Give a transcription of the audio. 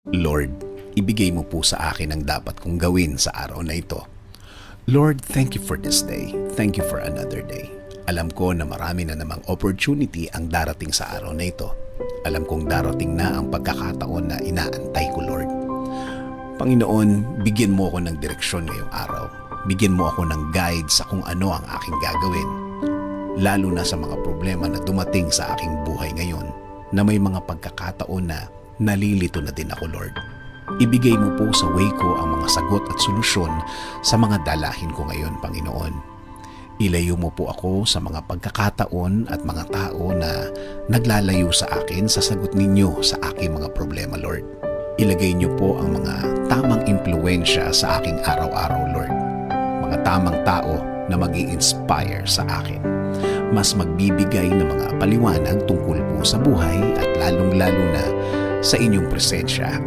Lord, ibigay mo po sa akin ang dapat kong gawin sa araw na ito. Lord, thank you for this day. Thank you for another day. Alam ko na marami na namang opportunity ang darating sa araw na ito. Alam kong darating na ang pagkakataon na inaantay ko, Lord. Panginoon, bigyan mo ako ng direksyon ngayong araw. Bigyan mo ako ng guide sa kung ano ang aking gagawin. Lalo na sa mga problema na dumating sa aking buhay ngayon, na may mga pagkakataon na nalilito na din ako, Lord. Ibigay mo po sa way ko ang mga sagot at solusyon sa mga dalahin ko ngayon, Panginoon. Ilayo mo po ako sa mga pagkakataon at mga tao na naglalayo sa akin sa sagot ninyo sa aking mga problema, Lord. Ilagay niyo po ang mga tamang impluensya sa aking araw-araw, Lord. Mga tamang tao na mag-i-inspire sa akin. Mas magbibigay ng mga paliwanag tungkol po sa buhay at lalong-lalo na sa inyong presensya at